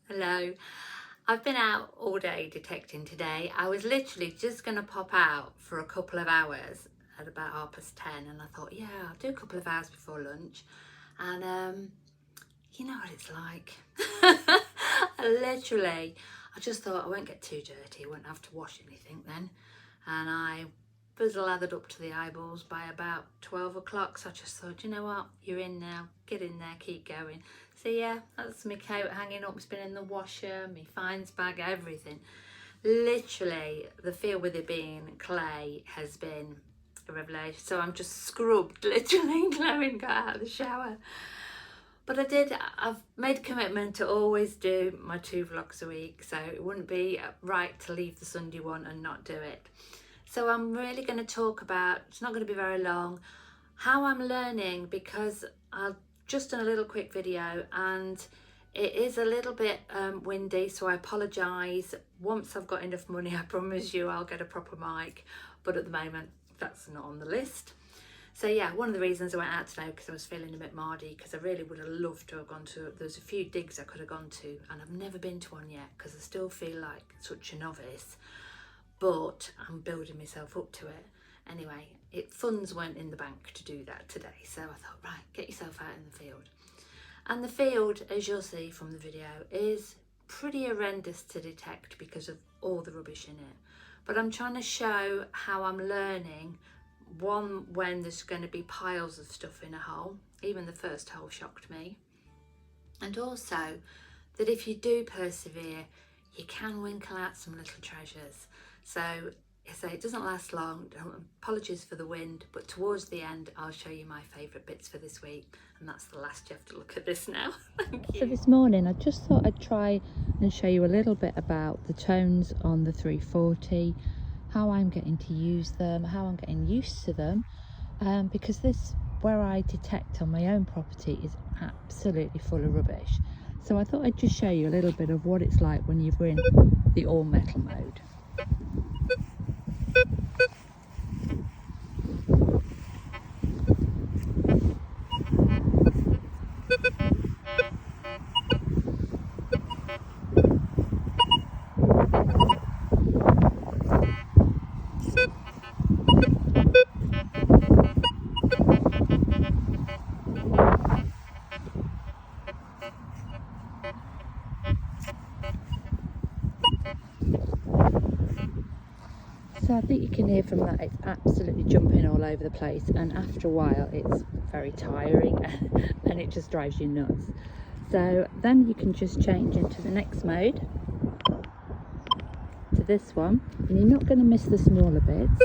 Hello. I've been out all day detecting today. I was literally just going to pop out for a couple of hours at about 10:30, and I thought, yeah, I'll do a couple of hours before lunch. And you know what it's like. I just thought I won't get too dirty, I won't have to wash anything then. And I was lathered up to the eyeballs by about 12 o'clock, so I just thought, you know what, you're in now, get in there, keep going. So yeah, that's my coat hanging up, it's been in the washer, my fines bag, everything. Literally, the feel with it being clay has been a revelation. So I'm just scrubbed, literally, glowing, got out of the shower. But I've made a commitment to always do my 2 vlogs a week, so it wouldn't be right to leave the Sunday one and not do it. So I'm really going to talk about, it's not going to be very long, how I'm learning, because I've just done a little quick video and it is a little bit windy, so I apologise. Once I've got enough money, I promise you I'll get a proper mic, but at the moment that's not on the list. So yeah, one of the reasons I went out today because I was feeling a bit mardy, because I really would have loved to have gone to, there's a few digs I could have gone to and I've never been to one yet because I still feel like such a novice, but I'm building myself up to it. Anyway, funds weren't in the bank to do that today, so I thought, right, get yourself out in the field. And the field, as you'll see from the video, is pretty horrendous to detect because of all the rubbish in it. But I'm trying to show how I'm learning. One, when there's going to be piles of stuff in a hole, even the first hole shocked me, and also that if you do persevere, you can winkle out some little treasures. So I say it doesn't last long. Apologies for the wind, but towards the end I'll show you my favourite bits for this week, and that's the last. You have to look at this now. Thank you. So this morning I just thought I'd try and show you a little bit about the tones on the 340, how I'm getting to use them, how I'm getting used to them, because this, where I detect on my own property, is absolutely full of rubbish. So I thought I'd just show you a little bit of what it's like when you're in the all metal mode. So I think you can hear from that it's absolutely jumping all over the place, and after a while it's very tiring and it just drives you nuts. So then you can just change into the next mode, to this one, and you're not going to miss the smaller bits.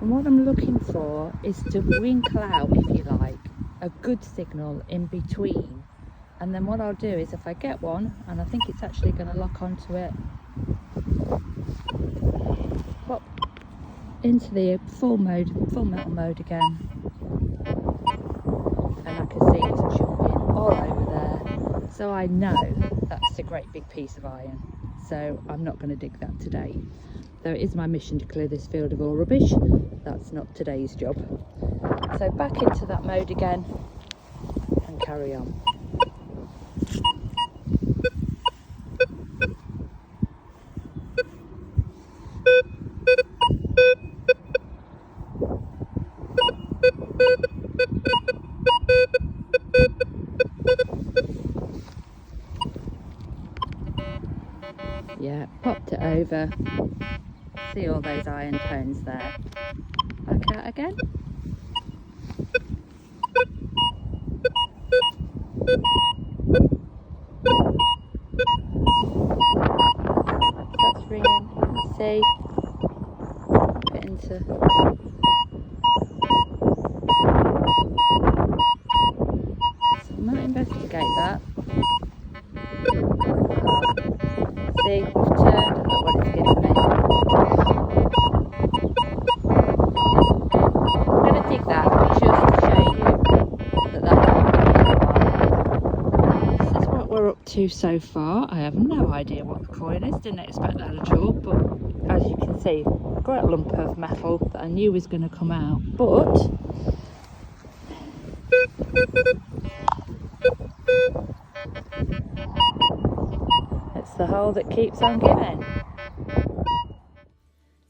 And what I'm looking for is to wrinkle out, if you like, a good signal in between. And then what I'll do is, if I get one and I think it's actually going to lock onto it, pop into the full metal mode again, and I can see it's jumping all over there. So I know that's a great big piece of iron, so I'm not going to dig that today. Though it is my mission to clear this field of all rubbish, that's not today's job. So back into that mode again and carry on. Yeah, popped it over. See all those iron tones there. Back out again. That's ringing. Let's see. Pop it into. So I might investigate that. See, we've turned, and look what it's giving me. I'm going to dig that just to show you that this is what we're up to so far. I have no idea what the coin is, didn't expect that at all, but as you can see, a great lump of metal that I knew was going to come out, but roll that keeps on giving.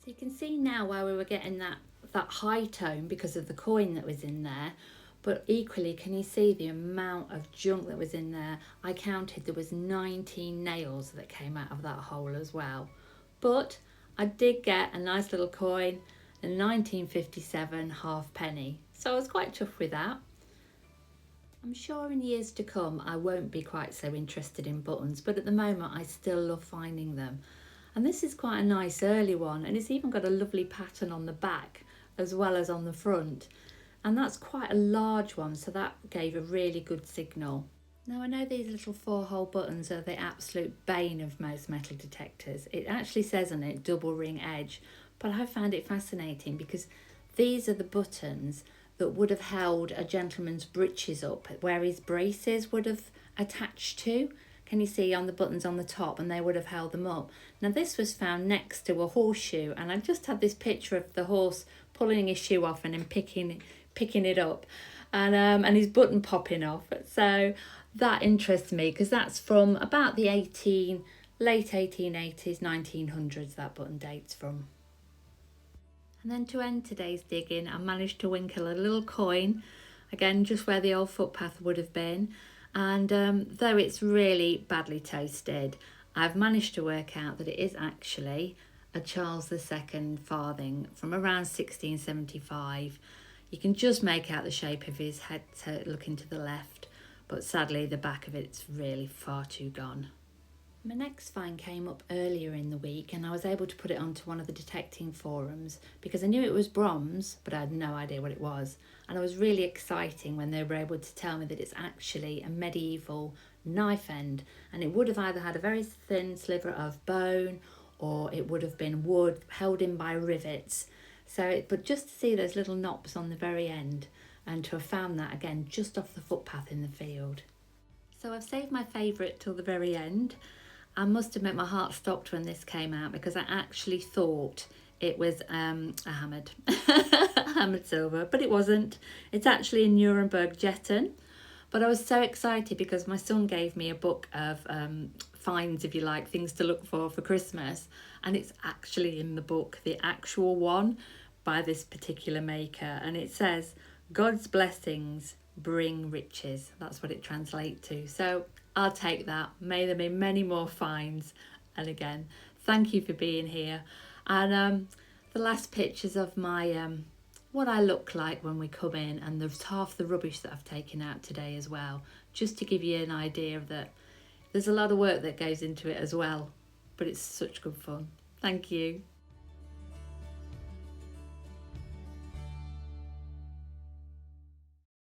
So you can see now why we were getting that high tone because of the coin that was in there. But equally, can you see the amount of junk that was in there? I counted there was 19 nails that came out of that hole as well. But I did get a nice little coin, a 1957 halfpenny. So I was quite chuffed with that. I'm sure in years to come I won't be quite so interested in buttons, but at the moment I still love finding them. And this is quite a nice early one, and it's even got a lovely pattern on the back as well as on the front. And that's quite a large one, so that gave a really good signal. Now I know these little 4-hole buttons are the absolute bane of most metal detectors. It actually says on it double ring edge, but I found it fascinating because these are the buttons that would have held a gentleman's breeches up where his braces would have attached to. Can you see on the buttons on the top, and they would have held them up. Now this was found next to a horseshoe, and I just had this picture of the horse pulling his shoe off and then picking it up, and his button popping off. So that interests me because that's from about the late 1880s, 1900s, that button dates from. And then to end today's digging, I managed to winkle a little coin, again just where the old footpath would have been. And though it's really badly toasted, I've managed to work out that it is actually a Charles II farthing from around 1675. You can just make out the shape of his head looking to the left, but sadly the back of it's really far too gone. My next find came up earlier in the week, and I was able to put it onto one of the detecting forums because I knew it was bronze, but I had no idea what it was. And it was really exciting when they were able to tell me that it's actually a medieval knife end, and it would have either had a very thin sliver of bone or it would have been wood held in by rivets. But just to see those little knops on the very end, and to have found that again just off the footpath in the field. So I've saved my favourite till the very end. I must admit my heart stopped when this came out because I actually thought it was a hammered silver, but it wasn't. It's actually a Nuremberg Jetton. But I was so excited because my son gave me a book of finds, if you like, things to look for Christmas, and it's actually in the book, the actual one by this particular maker, and it says, God's blessings bring riches. That's what it translates to. So I'll take that. May there be many more finds. And again, thank you for being here. And the last pictures of my what I look like when we come in, and there's half the rubbish that I've taken out today as well, just to give you an idea of that there's a lot of work that goes into it as well, but it's such good fun. Thank you.